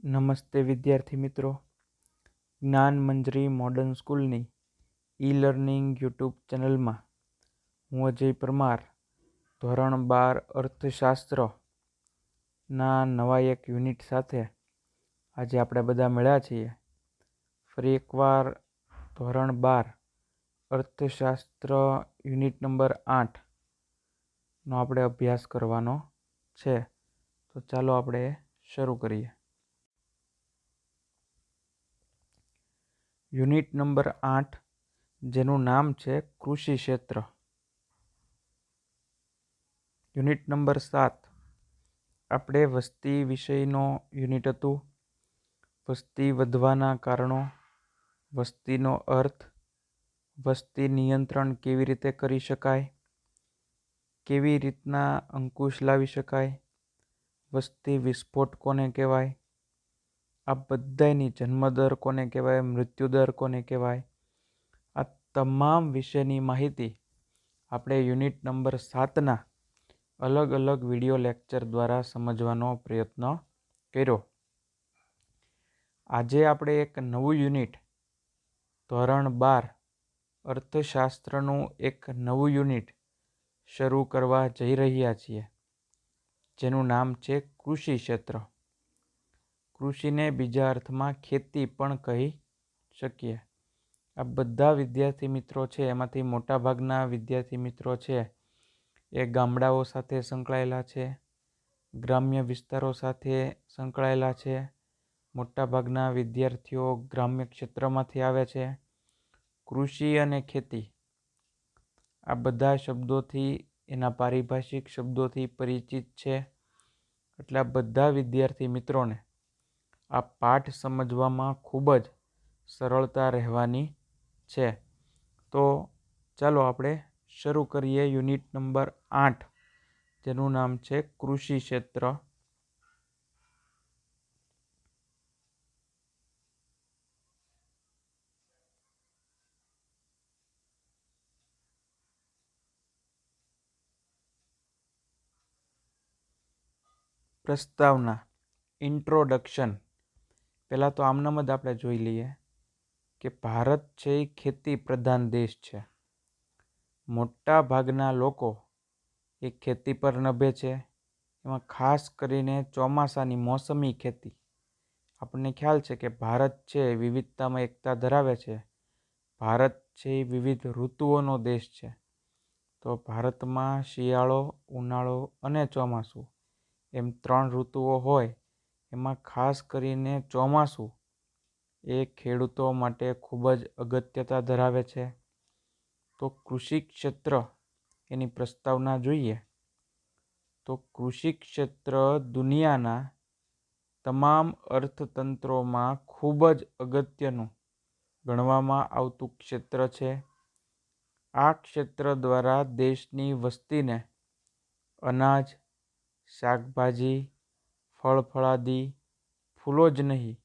નમસ્તે વિદ્યાર્થી મિત્રો. જ્ઞાન મંજરી મોડર્ન સ્કૂલની ઈ લર્નિંગ યુટ્યુબ ચેનલમાં હું અજય પરમાર ધોરણ 12 અર્થશાસ્ત્રના નવા એક યુનિટ સાથે આજે આપણે બધા મળ્યા છીએ. ફરી એકવાર ધોરણ 12 અર્થશાસ્ત્ર યુનિટ નંબર 8નો આપણે અભ્યાસ કરવાનો છે. તો ચાલો આપણે શરૂ કરીએ. યુનિટ નંબર 8 જેનું નામ છે કૃષિ ક્ષેત્ર. યુનિટ નંબર 7 આપણે વસ્તી વિષયનો યુનિટ હતું. વસ્તી વધવાના કારણો, વસ્તીનો અર્થ, વસ્તી નિયંત્રણ કેવી રીતે કરી શકાય, કેવી રીતના અંકુશ લાવી શકાય, વસ્તી વિસ્ફોટ કોને કહેવાય, આ બધાની જન્મદર કોને કહેવાય, મૃત્યુદર કોને કહેવાય, આ તમામ વિશેની માહિતી આપણે યુનિટ નંબર 7ના અલગ અલગ વિડીયો લેક્ચર દ્વારા સમજવાનો પ્રયત્ન કર્યો. આજે આપણે એક નવું યુનિટ ધોરણ 12 અર્થશાસ્ત્રનું એક નવું યુનિટ શરૂ કરવા જઈ રહ્યા છીએ, જેનું નામ છે કૃષિ ક્ષેત્ર. કૃષિને બીજા અર્થમાં ખેતી પણ કહી શકીએ. આ બધા વિદ્યાર્થી મિત્રો છે, એમાંથી મોટાભાગના વિદ્યાર્થી મિત્રો છે એ ગામડાઓ સાથે સંકળાયેલા છે, ગ્રામ્ય વિસ્તારો સાથે સંકળાયેલા છે. મોટાભાગના વિદ્યાર્થીઓ ગ્રામ્ય ક્ષેત્રમાંથી આવે છે. કૃષિ અને ખેતી આ બધા શબ્દોથી, એના પારિભાષિક શબ્દોથી પરિચિત છે. એટલે આ બધા વિદ્યાર્થી મિત્રોને આ પાઠ સમજવામાં ખૂબ જ સરળતા રહેવાની છે. તો ચાલો આપણે શરૂ કરીએ યુનિટ નંબર 8 જેનું નામ છે કૃષિ ક્ષેત્ર. પ્રસ્તાવના, ઇન્ટ્રોડક્શન. પહેલાં તો આમનામ જ આપણે જોઈ લઈએ કે ભારત છે એ ખેતી પ્રધાન દેશ છે. મોટા ભાગના લોકો એ ખેતી પર નભે છે. એમાં ખાસ કરીને ચોમાસાની મોસમી ખેતી. આપણને ખ્યાલ છે કે ભારત છે એ વિવિધતામાં એકતા ધરાવે છે. ભારત છે એ વિવિધ ઋતુઓનો દેશ છે. તો ભારતમાં શિયાળો, ઉનાળો અને ચોમાસું એમ 3 ઋતુઓ હોય. એમાં ખાસ કરીને ચોમાસું એ ખેડૂતો માટે ખૂબ જ અગત્યતા ધરાવે છે. તો કૃષિ ક્ષેત્ર એની પ્રસ્તાવના જોઈએ તો કૃષિ ક્ષેત્ર દુનિયાના તમામ અર્થતંત્રોમાં ખૂબ જ અગત્યનું ગણવામાં આવતું ક્ષેત્ર છે. આ ક્ષેત્ર દ્વારા દેશની વસ્તીને અનાજ, શાકભાજી, ફળફળાદી, ફૂલો જ નહીં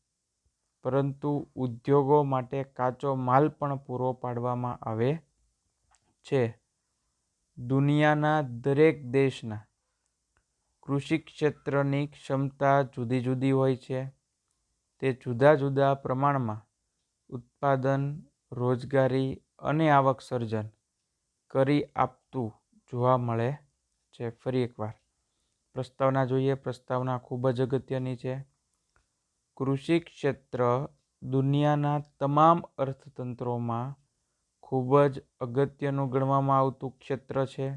પરંતુ ઉદ્યોગો માટે કાચો માલ પણ પૂરો પાડવામાં આવે છે. દુનિયાના દરેક દેશના કૃષિ ક્ષેત્રની ક્ષમતા જુદી જુદી હોય છે. તે જુદા જુદા પ્રમાણમાં ઉત્પાદન, રોજગારી અને આવક સર્જન કરી આપતું જોવા મળે છે. ફરી એકવાર પ્રસ્તાવના જોઈએ. પ્રસ્તાવના ખૂબ જ અગત્યની છે. કૃષિ ક્ષેત્ર દુનિયાના તમામ અર્થતંત્રોમાં ખૂબ જ અગત્યનું ગણવામાં આવતું ક્ષેત્ર છે.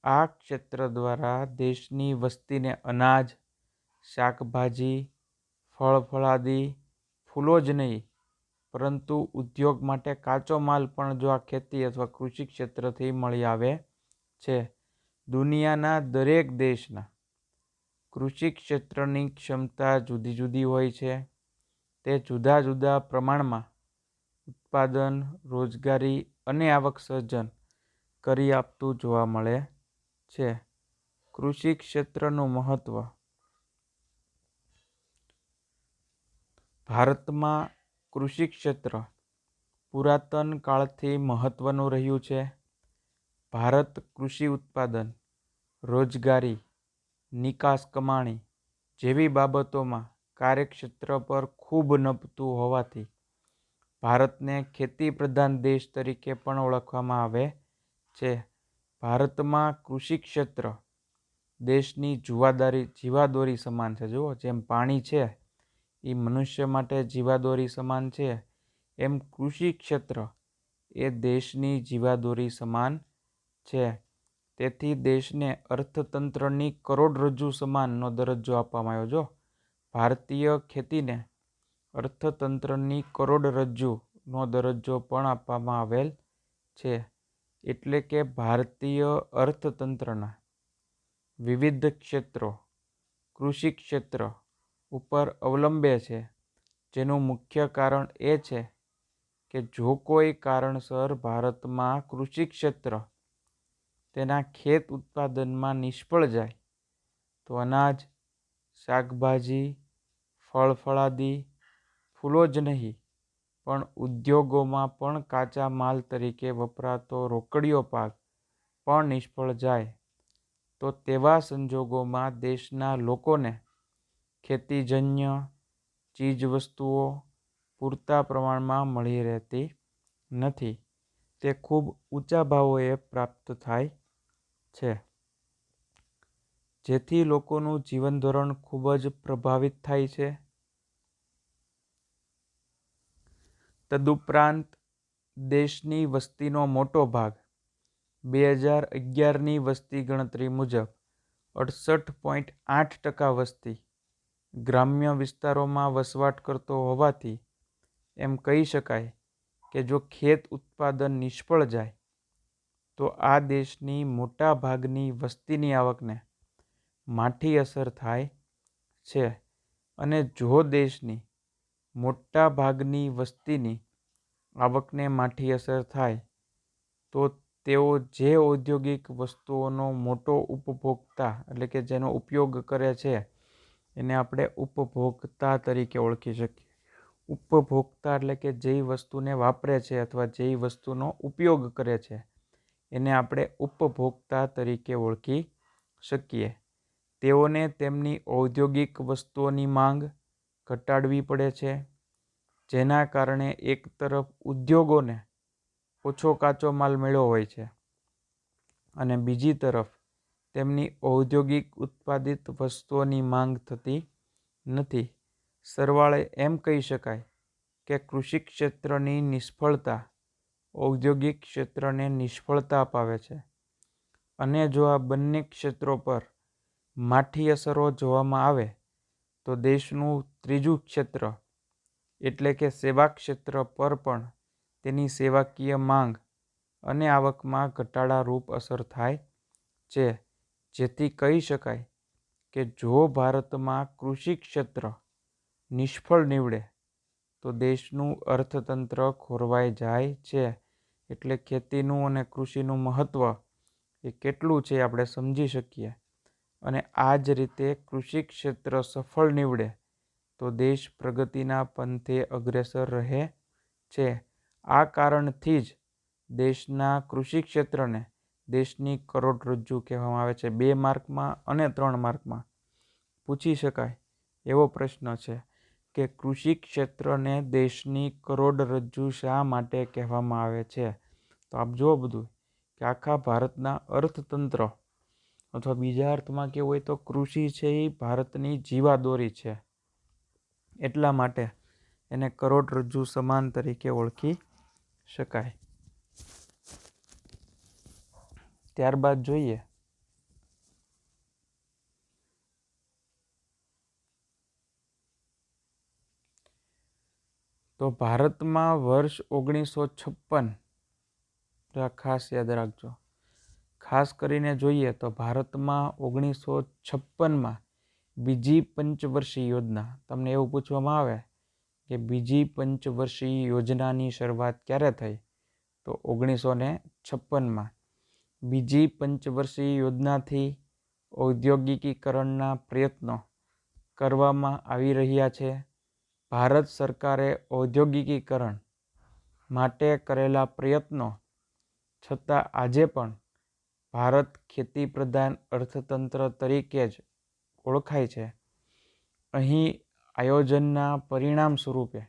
આ ક્ષેત્ર દ્વારા દેશની વસ્તીને અનાજ, શાકભાજી, ફળફળાદી, ફૂલો જ નહીં પરંતુ ઉદ્યોગ માટે કાચો માલ પણ જો આ ખેતી અથવા કૃષિ ક્ષેત્રથી મળી આવે છે. દુનિયાના દરેક દેશના કૃષિ ક્ષેત્રની ક્ષમતા જુદી જુદી હોય છે. તે જુદા જુદા પ્રમાણમાં ઉત્પાદન, રોજગારી અને આવક સર્જન કરી આપતું જોવા મળે છે. કૃષિ ક્ષેત્રનું મહત્વ. ભારતમાં કૃષિ ક્ષેત્ર પુરાતન કાળથી મહત્વનું રહ્યું છે. ભારત કૃષિ ઉત્પાદન, રોજગારી, નિકાસ કમાણી જેવી બાબતોમાં કાર્યક્ષેત્ર પર ખૂબ નભતું હોવાથી ભારતને ખેતી પ્રધાન દેશ તરીકે પણ ઓળખવામાં આવે છે. ભારતમાં કૃષિ ક્ષેત્ર દેશની જીવાદોરી સમાન છે. જુઓ, જેમ પાણી છે એ મનુષ્ય માટે જીવાદોરી સમાન છે, એમ કૃષિ ક્ષેત્ર એ દેશની જીવાદોરી સમાન છે. તેથી દેશને અર્થતંત્રની કરોડરજ્જુ સમાનનો દરજ્જો આપવામાં આવ્યો. જો ભારતીય ખેતીને અર્થતંત્રની કરોડરજ્જુનો દરજ્જો પણ આપવામાં આવેલ છે. એટલે કે ભારતીય અર્થતંત્રના વિવિધ ક્ષેત્રો કૃષિ ક્ષેત્ર ઉપર અવલંબે છે, જેનું મુખ્ય કારણ એ છે કે જો કોઈ કારણસર ભારતમાં કૃષિ ક્ષેત્ર તેના ખેત ઉત્પાદનમાં નિષ્ફળ જાય તો અનાજ, શાકભાજી, ફળફળાદી, ફૂલો જ નહીં પણ ઉદ્યોગોમાં પણ કાચા માલ તરીકે વપરાતો રોકડિયો પાક પણ નિષ્ફળ જાય તો તેવા સંજોગોમાં દેશના લોકોને ખેતીજન્ય ચીજવસ્તુઓ પૂરતા પ્રમાણમાં મળી રહેતી નથી. તે ખૂબ ઊંચા ભાવોએ પ્રાપ્ત થાય છે, જેથી લોકોનું જીવનધોરણ ખૂબ જ પ્રભાવિત થાય છે. તદુપરાંત દેશની વસ્તીનો મોટો ભાગ 2011ની વસ્તી ગણતરી મુજબ 68.8% વસ્તી ગ્રામ્ય વિસ્તારોમાં વસવાટ કરતો હોવાથી એમ કહી શકાય કે જો ખેત ઉત્પાદન નિષ્ફળ જાય તો આ દેશની મોટા ભાગની વસ્તીની આવકને માઠી અસર થાય છે. અને જો દેશની મોટા ભાગની વસ્તીની આવકને માઠી અસર થાય તો તેઓ જે ઔદ્યોગિક વસ્તુઓનો મોટો ઉપભોક્તા એટલે કે જેનો ઉપયોગ કરે છે એને આપણે ઉપભોક્તા તરીકે ઓળખી શકીએ. ઉપભોક્તા એટલે કે જે વસ્તુને વાપરે છે અથવા જે વસ્તુનો ઉપયોગ કરે છે એને આપણે ઉપભોક્તા તરીકે ઓળખી શકીએ. તેઓને તેમની ઔદ્યોગિક વસ્તુઓની માંગ ઘટાડવી પડે છે, જેના કારણે એક તરફ ઉદ્યોગોને ઓછો કાચો માલ મળ્યો હોય છે અને બીજી તરફ તેમની ઔદ્યોગિક ઉત્પાદિત વસ્તુઓની માંગ થતી નથી. સરવાળે એમ કહી શકાય કે કૃષિ ક્ષેત્રની નિષ્ફળતા ઔદ્યોગિક ક્ષેત્રને નિષ્ફળતા અપાવે છે. અને જો આ બંને ક્ષેત્રો પર માઠી અસરો જોવામાં આવે તો દેશનું ત્રીજું ક્ષેત્ર એટલે કે સેવા ક્ષેત્ર પર પણ તેની સેવાકીય માંગ અને આવકમાં ઘટાડારૂપ અસર થાય છે. જેથી કહી શકાય કે જો ભારતમાં કૃષિ ક્ષેત્ર નિષ્ફળ નીવડે તો દેશનું અર્થતંત્ર ખોરવાઈ જાય છે. એટલે ખેતીનું અને કૃષિનું મહત્ત્વ એ કેટલું છે આપણે સમજી શકીએ. અને આ જ રીતે કૃષિ ક્ષેત્ર સફળ નીવડે તો દેશ પ્રગતિના પંથે અગ્રેસર રહે છે. આ કારણથી જ દેશના કૃષિ ક્ષેત્રને દેશની કરોડરજ્જુ કહેવામાં આવે છે. 2 માર્કમાં અને 3 માર્કમાં પૂછી શકાય એવો પ્રશ્ન છે કે કૃષિ ક્ષેત્રને દેશની કરોડરજ્જુ શા માટે કહેવામાં આવે છે. તો આપ જુઓ બધું કે આખા ભારતના અર્થતંત્ર અથવા બીજા અર્થમાં કેવું હોય તો કૃષિ છે એ ભારતની જીવાદોરી છે, એટલા માટે એને કરોડરજ્જુ સમાન તરીકે ઓળખી શકાય. ત્યારબાદ જોઈએ તો ભારતમાં વર્ષ 1956, ખાસ યાદ રાખજો, ખાસ કરીને જોઈએ તો ભારતમાં 1956માં બીજી પંચવર્ષીય યોજના, તમને એવું પૂછવામાં આવે કે બીજી પંચવર્ષીય યોજનાની શરૂઆત ક્યારે થઈ તો 1956માં. બીજી પંચવર્ષીય યોજનાથી ઔદ્યોગિકીકરણના પ્રયત્નો કરવામાં આવી રહ્યા છે. ભારત સરકારે ઔદ્યોગિકીકરણ માટે કરેલા પ્રયત્નો છતાં આજે પણ ભારત ખેતી પ્રધાન અર્થતંત્ર તરીકે જ ઓળખાય છે. અહીં આયોજનના પરિણામ સ્વરૂપે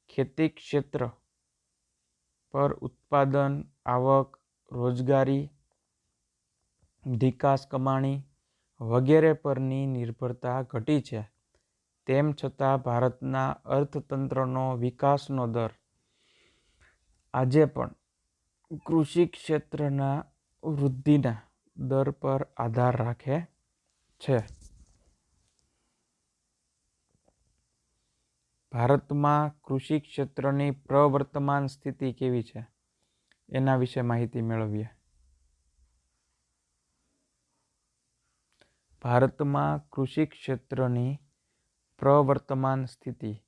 ખેતી ક્ષેત્ર પર ઉત્પાદન, આવક, રોજગારી, નિકાસ કમાણી વગેરે પરની નિર્ભરતા ઘટી છે. તેમ છતાં ભારતના અર્થતંત્રનો વિકાસનો દર આજે પણ કૃષિ ક્ષેત્રના વૃદ્ધિના દર પર આધાર રાખે છે. ભારતમાં કૃષિ ક્ષેત્રની પ્રવર્તમાન સ્થિતિ કેવી છે એના વિશે માહિતી મેળવીએ. ભારતમાં કૃષિ ક્ષેત્રની પ્રવર્તમાન સ્થિતિ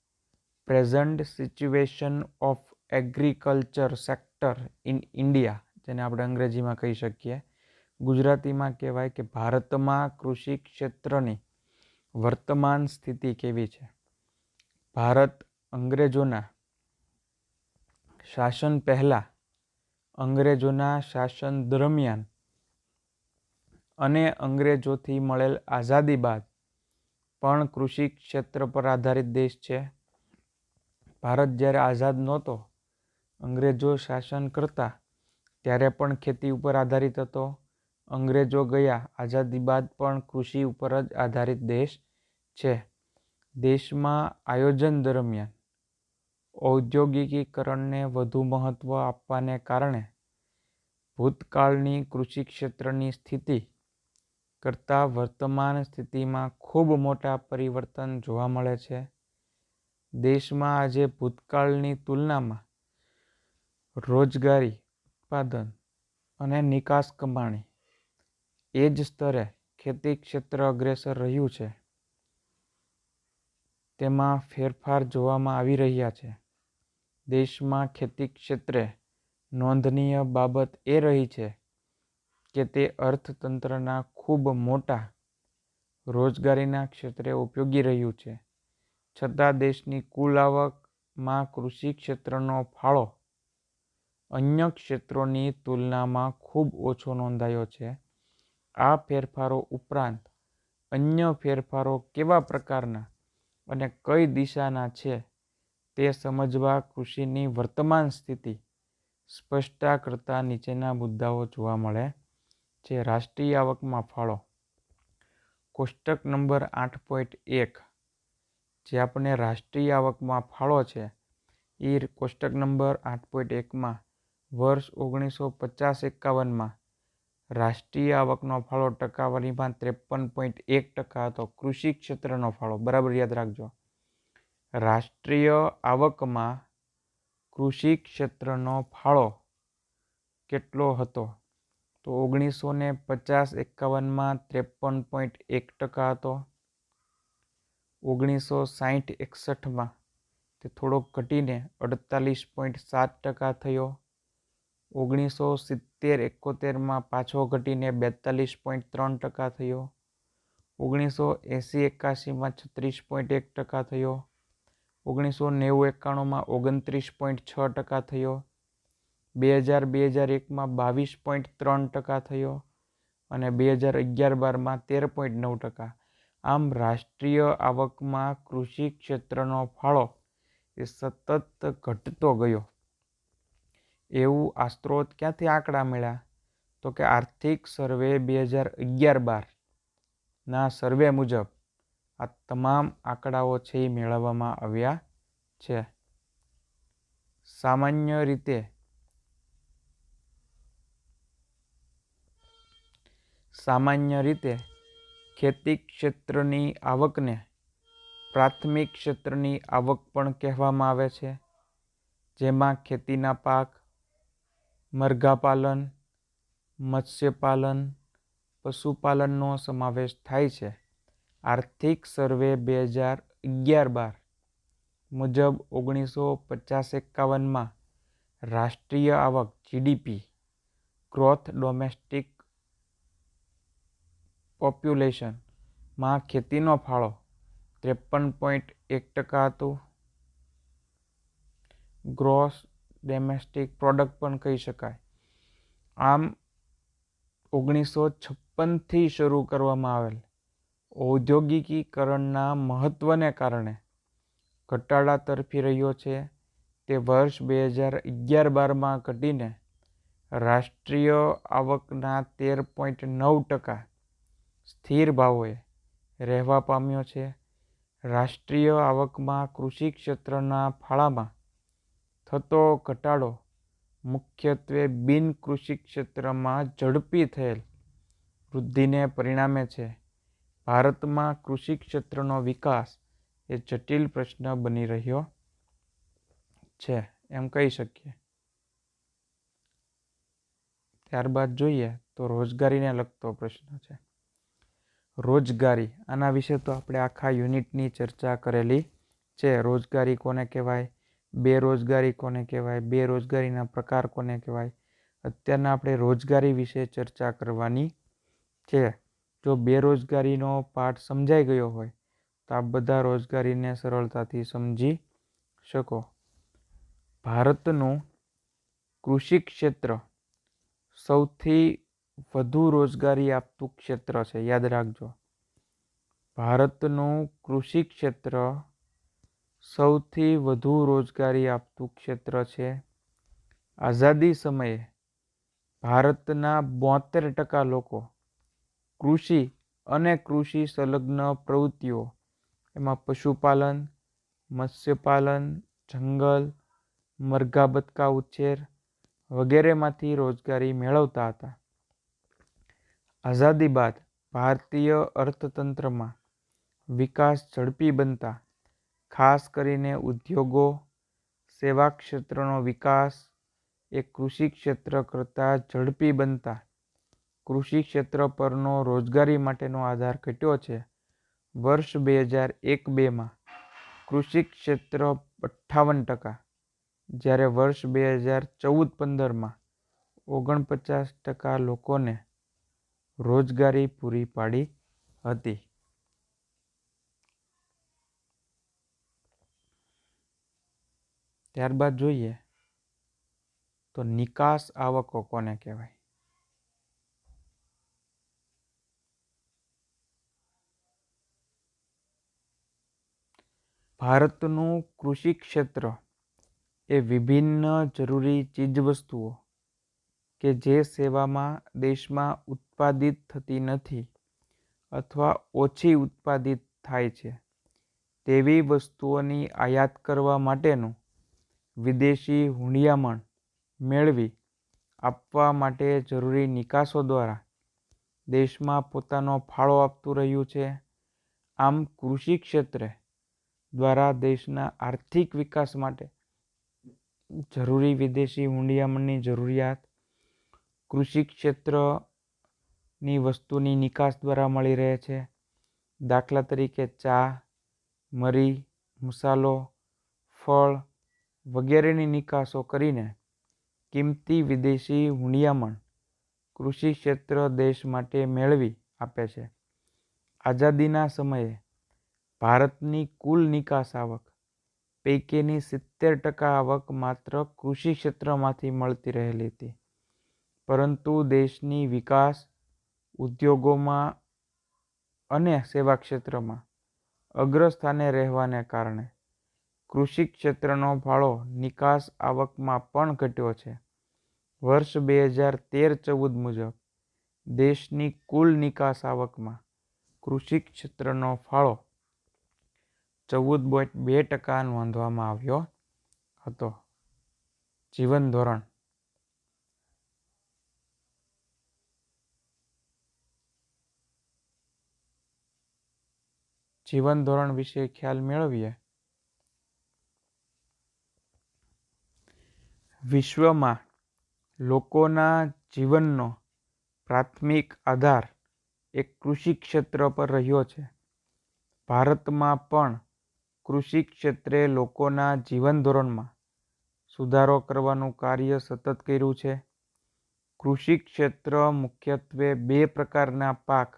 present situation of agriculture sector in India, જેને આપણે અંગ્રેજીમાં કહી શકીએ, ગુજરાતીમાં કહેવાય કે ભારતમાં કૃષિ ક્ષેત્રની વર્તમાન સ્થિતિ કેવી છે. ભારત અંગ્રેજોના શાસન પહેલાં, અંગ્રેજોના શાસન દરમિયાન અને અંગ્રેજોથી મળેલ આઝાદી બાદ પણ કૃષિ ક્ષેત્ર પર આધારિત દેશ છે. ભારત જ્યારે આઝાદ નહોતો, અંગ્રેજો શાસન કરતા, ત્યારે પણ ખેતી ઉપર આધારિત હતો. અંગ્રેજો ગયા આઝાદી બાદ પણ કૃષિ ઉપર જ આધારિત દેશ છે. દેશમાં આયોજન દરમિયાન ઔદ્યોગિકીકરણને વધુ મહત્ત્વ આપવાને કારણે ભૂતકાળની કૃષિ ક્ષેત્રની સ્થિતિ કરતાં વર્તમાન સ્થિતિમાં ખૂબ મોટા પરિવર્તન જોવા મળે છે. દેશમાં આજે ભૂતકાળની તુલનામાં રોજગારી, ઉત્પાદન અને નિકાસ કમાણી એ જ સ્તરે ખેતી ક્ષેત્ર અગ્રેસર રહ્યું છે. તેમાં ફેરફાર જોવામાં આવી રહ્યા છે. દેશમાં ખેતી ક્ષેત્રે નોંધનીય બાબત એ રહી છે કે તે અર્થતંત્રના ખૂબ મોટા રોજગારીના ક્ષેત્રે ઉપયોગી રહ્યું છે. છતાં દેશની કુલ આવકમાં કૃષિ ક્ષેત્રનો ફાળો અન્ય ક્ષેત્રોની તુલનામાં ખૂબ ઓછો નોંધાયો છે. આ ફેરફારો ઉપરાંત અન્ય ફેરફારો કેવા પ્રકારના અને કઈ દિશાના છે તે સમજવા કૃષિની વર્તમાન સ્થિતિ સ્પષ્ટતા કરતા નીચેના મુદ્દાઓ જોવા મળે છે. રાષ્ટ્રીય આવકમાં ફાળો. કોષ્ટક નંબર 8.1 જે આપણે રાષ્ટ્રીય આવકમાં ફાળો છે એ કોષ્ટક નંબર 8.1માં વર્ષ 1950-51માં રાષ્ટ્રીય આવકનો ફાળો ટકાવારીમાં 53.1% હતો. કૃષિ ક્ષેત્રનો ફાળો બરાબર યાદ રાખજો. રાષ્ટ્રીય આવકમાં કૃષિ ક્ષેત્રનો ફાળો કેટલો હતો? તો 1950-51માં 53.1% હતો. 1960-61માં તે થોડોક ઘટીને 48.7% થયો. 1970-71માં પાછો ઘટીને 42.3% થયો. 1980-81માં 36.1% થયો. 1990-91માં 29.6% થયો. 2000-2001માં 22.3% થયો અને 2011-12માં 13.9%. આમ રાષ્ટ્રીય આવકમાં કૃષિ ક્ષેત્રનો ફાળો એ સતત ઘટતો ગયો. એવું આ સ્ત્રોત ક્યાંથી આંકડા મળ્યા? તો કે આર્થિક સર્વે 2011-12ના સર્વે મુજબ આ તમામ આંકડાઓ છે એ મેળવવામાં આવ્યા છે. સામાન્ય રીતે ખેતી ક્ષેત્રની આવકને પ્રાથમિક ક્ષેત્રની આવક પણ કહેવામાં આવે છે, જેમાં ખેતીના પાક, મરઘાપાલન, મત્સ્યપાલન, પશુપાલનનો સમાવેશ થાય છે. આર્થિક સર્વે 2011-12 મુજબ 1950-51માં રાષ્ટ્રીય આવક જીડીપી ગ્રોથ ડોમેસ્ટિક પોપ્યુલેશન માં ખેતીનો ફાળો 53.1% હતું. ગ્રોસ ડોમેસ્ટિક પ્રોડક્ટ પણ કહી શકાય. આમ 1956થી શરૂ કરવામાં આવેલ ઔદ્યોગિકીકરણના મહત્ત્વને કારણે ઘટાડા તરફી રહ્યો છે, તે વર્ષ 2011-12માં ઘટીને રાષ્ટ્રીય આવકના 13.9% સ્થિર ભાવોએ રહેવા પામ્યો છે. રાષ્ટ્રીય આવકમાં કૃષિ ક્ષેત્રના ફાળામાં થતો ઘટાડો મુખ્યત્વે બિન-કૃષિ ક્ષેત્રમાં ઝડપી થયેલ વૃદ્ધિને પરિણામે છે. ભારતમાં કૃષિ ક્ષેત્રનો વિકાસ એ જટિલ પ્રશ્ન બની રહ્યો છે એમ કહી શકીએ. ત્યારબાદ જોઈએ તો રોજગારીને લગતો પ્રશ્ન છે. રોજગારી, આના વિશે તો આપણે આખા યુનિટની ચર્ચા કરેલી છે. રોજગારી કોને કહેવાય, બેરોજગારી કોને કહેવાય, બેરોજગારીના પ્રકાર કોને કહેવાય. અત્યારના આપણે રોજગારી વિશે ચર્ચા કરવાની છે. જો બેરોજગારીનો પાઠ સમજાઈ ગયો હોય તો આપ બધા રોજગારીને સરળતાથી સમજી શકો. ભારતનું કૃષિ ક્ષેત્ર સૌથી વધુ રોજગારી આપતું ક્ષેત્ર છે. યાદ રાખજો, ભારતનું કૃષિ ક્ષેત્ર સૌથી વધુ રોજગારી આપતું ક્ષેત્ર છે. આઝાદી સમયે ભારતના 72% લોકો કૃષિ અને કૃષિ સંલગ્ન પ્રવૃત્તિઓ, એમાં પશુપાલન, મત્સ્યપાલન, જંગલ, મરઘા બતકા ઉછેર વગેરેમાંથી રોજગારી મેળવતા હતા. આઝાદી બાદ ભારતીય અર્થતંત્રમાં વિકાસ ઝડપી બનતા, ખાસ કરીને ઉદ્યોગો, સેવા ક્ષેત્રનો વિકાસ એ કૃષિ ક્ષેત્ર કરતાં ઝડપી બનતા કૃષિ ક્ષેત્ર પરનો રોજગારી માટેનો આધાર ઘટ્યો છે. વર્ષ 2001-2માં કૃષિ ક્ષેત્ર 58%, જ્યારે વર્ષ 2014-15માં 49% લોકોને રોજગારી પૂરી પાડી હતી. ત્યારબાદ જોઈએ તો નિકાસ આવકો કોને કહેવાય. ભારતનું કૃષિ ક્ષેત્ર એ વિભિન્ન જરૂરી ચીજવસ્તુઓ કે જે સેવામાં દેશમાં ઉત્પાદિત થતી નથી અથવા ઓછી ઉત્પાદિત થાય છે તેવી વસ્તુઓની આયાત કરવા માટેનું વિદેશી હુંડિયામણ મેળવી આપવા માટે જરૂરી નિકાસો દ્વારા દેશમાં પોતાનો ફાળો આપતું રહ્યું છે. આમ કૃષિ ક્ષેત્રે દ્વારા દેશના આર્થિક વિકાસ માટે જરૂરી વિદેશી હુંડિયામણની જરૂરિયાત કૃષિ ક્ષેત્રની વસ્તુની નિકાસ દ્વારા મળી રહે છે. દાખલા તરીકે ચા, મરી, મસાલો, ફળ વગેરેની નિકાસો કરીને કિંમતી વિદેશી હુંડિયામણ કૃષિ ક્ષેત્ર દેશ માટે મેળવી આપે છે. આઝાદીના સમયે ભારતની કુલ નિકાસ આવક પૈકીની 70% આવક માત્ર કૃષિ ક્ષેત્રમાંથી મળતી રહેલી હતી. પરંતુ દેશની વિકાસ, ઉદ્યોગોમાં અને સેવા ક્ષેત્રમાં અગ્રસ્થાને રહેવાને કારણે કૃષિ ક્ષેત્રનો ફાળો નિકાસ આવકમાં પણ ઘટ્યો છે. વર્ષ 2013-14 મુજબ દેશની કુલ નિકાસ આવકમાં કૃષિ ક્ષેત્રનો ફાળો 14.2% નોંધવામાં આવ્યો હતો. જીવન ધોરણ. જીવન ધોરણ વિશે ખ્યાલ મેળવીએ. વિશ્વમાં લોકોના જીવનનો પ્રાથમિક આધાર એક કૃષિ ક્ષેત્ર પર રહ્યો છે. ભારતમાં પણ કૃષિ ક્ષેત્રે લોકોના જીવન ધોરણમાં સુધારો કરવાનું કાર્ય સતત કર્યું છે. કૃષિ ક્ષેત્ર મુખ્યત્વે 2 પ્રકારના પાક,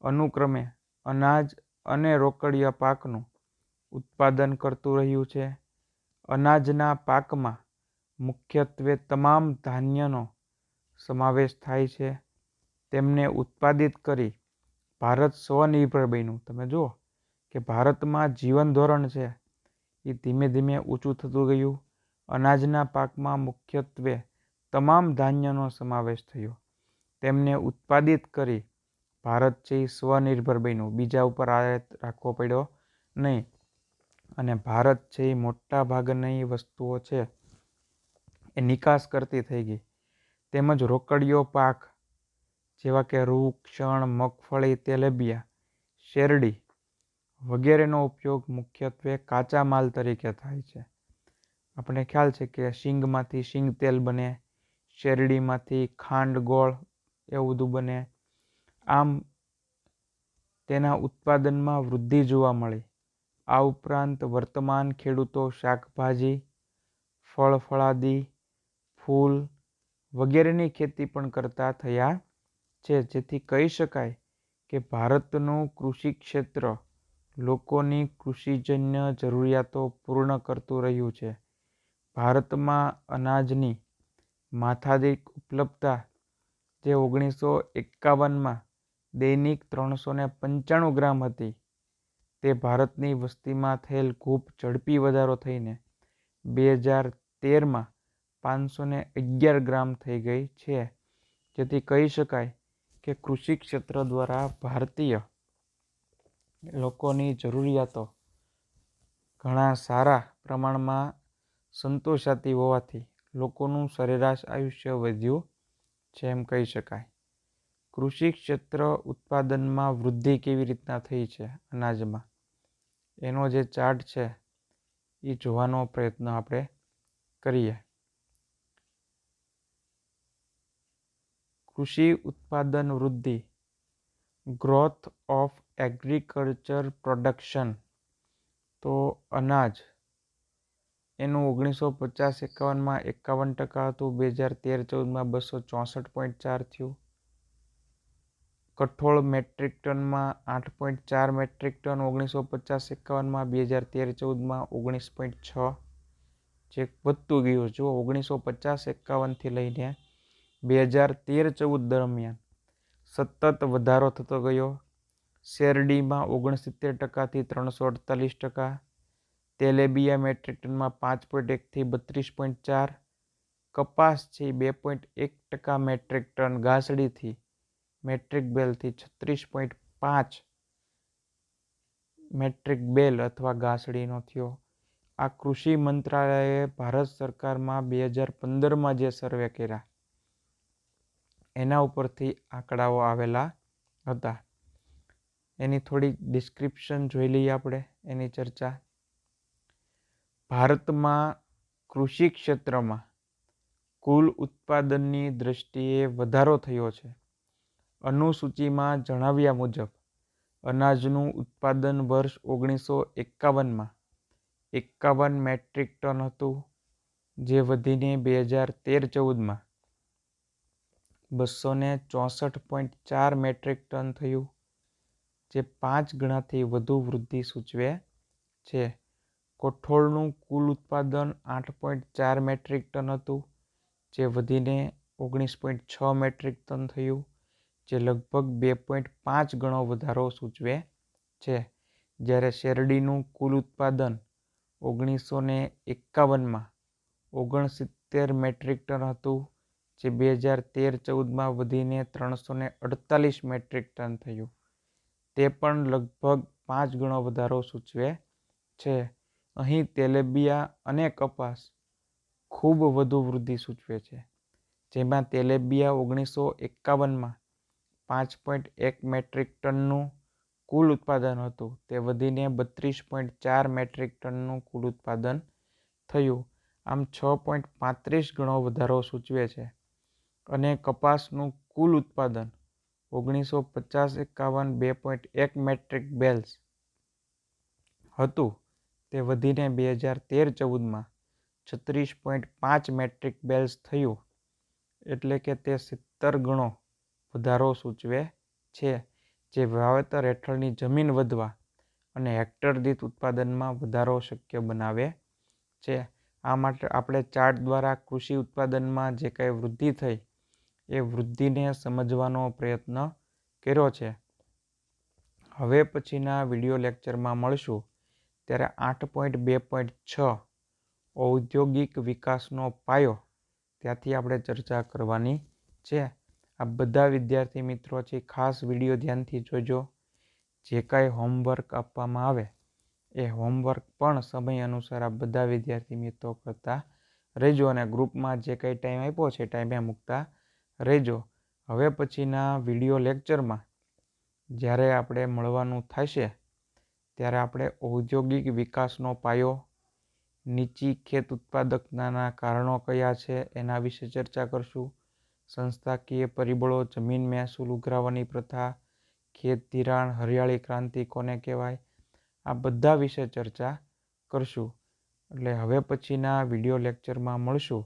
અનુક્રમે અનાજ અને રોકડિયા પાકનું ઉત્પાદન કરતું રહ્યું છે. અનાજના પાકમાં મુખ્યત્વે તમામ ધાન્યનો સમાવેશ થાય છે. તેમને ઉત્પાદિત કરી ભારત સ્વનિર્ભર બન્યું. તમે જુઓ કે ભારતમાં જીવન ધોરણ છે એ ધીમે ધીમે ઊંચું થતું ગયું. અનાજના પાકમાં મુખ્યત્વે તમામ ધાન્યનો સમાવેશ થયો. તેમને ઉત્પાદિત કરી ભારત છે એ સ્વનિર્ભર બન્યું. બીજા ઉપર આધાર રાખવો પડ્યો નહીં. અને ભારત છે એ મોટા ભાગની વસ્તુઓ છે એ નિકાસ કરતી થઈ ગઈ. તેમજ રોકડીયો પાક જેવા કે રૂ, શણ, મગફળી, તેલીબિયાં, શેરડી વગેરેનો ઉપયોગ મુખ્યત્વે કાચા માલ તરીકે થાય છે. આપણે ખ્યાલ છે કે શીંગમાંથી શીંગ તેલ બને, શેરડીમાંથી ખાંડ, ગોળ એવું બધું બને. આમ તેના ઉત્પાદનમાં વૃદ્ધિ જોવા મળી. આ ઉપરાંત વર્તમાન ખેડૂતો શાકભાજી, ફળ ફળાદી, ફૂલ વગેરેની ખેતી પણ કરતા થયા છે. જેથી કહી શકાય કે ભારતનું કૃષિ ક્ષેત્ર લોકોની કૃષિજન્ય જરૂરિયાતો પૂર્ણ કરતું રહ્યું છે. ભારતમાં અનાજની માથાદીઠ ઉપલબ્ધતા જે 1951માં દૈનિક 395 ગ્રામ હતી તે ભારતની વસ્તીમાં થયેલ ખૂબ ઝડપી વધારો થઈને 2013માં 511 ગ્રામ થઈ ગઈ છે. જેથી કહી શકાય કે કૃષિ ક્ષેત્ર દ્વારા ભારતીય લોકોની જરૂરિયાતો ઘણા સારા પ્રમાણમાં સંતોષાતી હોવાથી લોકોનું સરેરાશ આયુષ્ય વધ્યું છે એમ કહી શકાય. કૃષિ ક્ષેત્ર ઉત્પાદનમાં વૃદ્ધિ કેવી રીતના થઈ છે અનાજમાં, એનો જે ચાર્ટ છે એ જોવાનો પ્રયત્ન આપણે કરીએ. કૃષિ ઉત્પાદન વૃદ્ધિ, ગ્રોથ ઓફ એગ્રીકલ્ચર પ્રોડક્શન. તો અનાજ એનું 1950-51માં 51% હતું, 2013-14માં 264.4 થયું. કઠોળ મેટ્રિક ટનમાં 8.4 મેટ્રિક ટન 1950-51માં, 2013-14માં 19.6, જે વધતું ગયું. જો 1950-51થી લઈને 2013-14 દરમિયાન સતત વધારો થતો ગયો. શેરડીમાં 69%થી 348%, તેલીબિયાં મેટ્રિક ટનમાં 5.1થી 32.4, કપાસ છે 2.1% મેટ્રિક ટન, ઘાસડીથી મેટ્રિક બેલથી 36.5 મેટ્રિક બેલ અથવા ઘાસડીનો થયો. આ કૃષિ મંત્રાલયે ભારત સરકારમાં 2015માં જે સર્વે કર્યા એના ઉપરથી આંકડાઓ આવેલા હતા. એની થોડી ડિસ્ક્રિપ્શન જોઈ લઈએ આપણે, એની ચર્ચા. ભારતમાં કૃષિ ક્ષેત્રમાં કુલ ઉત્પાદનની દ્રષ્ટિએ વધારો થયો છે. અનુસૂચિમાં જણાવ્યા મુજબ અનાજનું ઉત્પાદન વર્ષ 1951માં 51 મેટ્રિક ટન હતું, જે વધીને 2013-14માં 264.4 મેટ્રિક ટન થયું, જે 5 ગણાથી વધુ વૃદ્ધિ સૂચવે છે. કઠોળનું કુલ ઉત્પાદન 8.4 મેટ્રિક ટન હતું, જે વધીને 19.6 મેટ્રિક ટન થયું, જે લગભગ 2.5 ગણો વધારો સૂચવે છે. જ્યારે શેરડીનું કુલ ઉત્પાદન 1951માં 69 મેટ્રિક ટન હતું, જે 2013-14માં વધીને 348 મેટ્રિક ટન થયું. તે પણ લગભગ 5 ગણો વધારો સૂચવે છે. અહીં તેલીબિયાં અને કપાસ ખૂબ વધુ વૃદ્ધિ સૂચવે છે. જેમાં તેલીબિયાં 1951માં 5.1 મેટ્રિક ટનનું કુલ ઉત્પાદન હતું, તે વધીને 32.4 મેટ્રિક ટનનું કુલ ઉત્પાદન થયું. આમ 6.35 ગણો વધારો સૂચવે છે. અને કપાસનું કુલ ઉત્પાદન 1950-51 2.1 મેટ્રિક બેલ્સ હતું, તે વધીને 2013-14માં 36.5 મેટ્રિક બેલ્સ થયું. એટલે કે તે 70 ગણો વધારો સૂચવે છે, જે વાવેતર હેઠળની જમીન વધવા અને હેક્ટર દીઠ ઉત્પાદનમાં વધારો શક્ય બનાવે છે. આ માટે આપણે ચાર્ટ દ્વારા કૃષિ ઉત્પાદનમાં જે કંઈ વૃદ્ધિ થઈ એ વૃદ્ધિને સમજવાનો પ્રયત્ન કર્યો છે. હવે પછીના વિડીયો લેક્ચરમાં મળશું ત્યારે 8.2.6 ઔદ્યોગિક વિકાસનો પાયો ત્યાંથી આપણે ચર્ચા કરવાની છે. આ બધા વિદ્યાર્થી મિત્રો છે ખાસ વિડીયો ધ્યાનથી જોજો. જે કાંઈ હોમવર્ક આપવામાં આવે એ હોમવર્ક પણ સમય અનુસાર આ બધા વિદ્યાર્થી મિત્રો કરતા રહેજો અને ગ્રુપમાં જે કંઈ ટાઈમ આપ્યો છે ટાઈમે મૂકતા રહેજો. હવે પછીના વિડીયો લેક્ચરમાં જ્યારે આપણે મળવાનું થશે ત્યારે આપણે ઔદ્યોગિક વિકાસનો પાયો, નીચી ખેત ઉત્પાદકતાના કારણો કયા છે એના વિશે ચર્ચા કરશું. સંસ્થાકીય પરિબળો, જમીન મહેસૂલ ઉઘરાવવાની પ્રથા, ખેત ધિરાણ, હરિયાળી ક્રાંતિ કોને કહેવાય, આ બધા વિશે ચર્ચા કરશું. એટલે હવે પછીના વિડીયો લેક્ચરમાં મળશું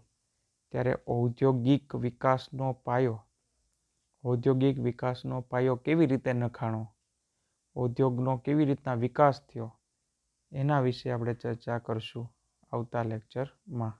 ત્યારે ઔદ્યોગિક વિકાસનો પાયો કેવી રીતે નખાણો, ઉદ્યોગનો કેવી રીતના વિકાસ થયો એના વિશે આપણે ચર્ચા કરશું આવતા લેક્ચરમાં.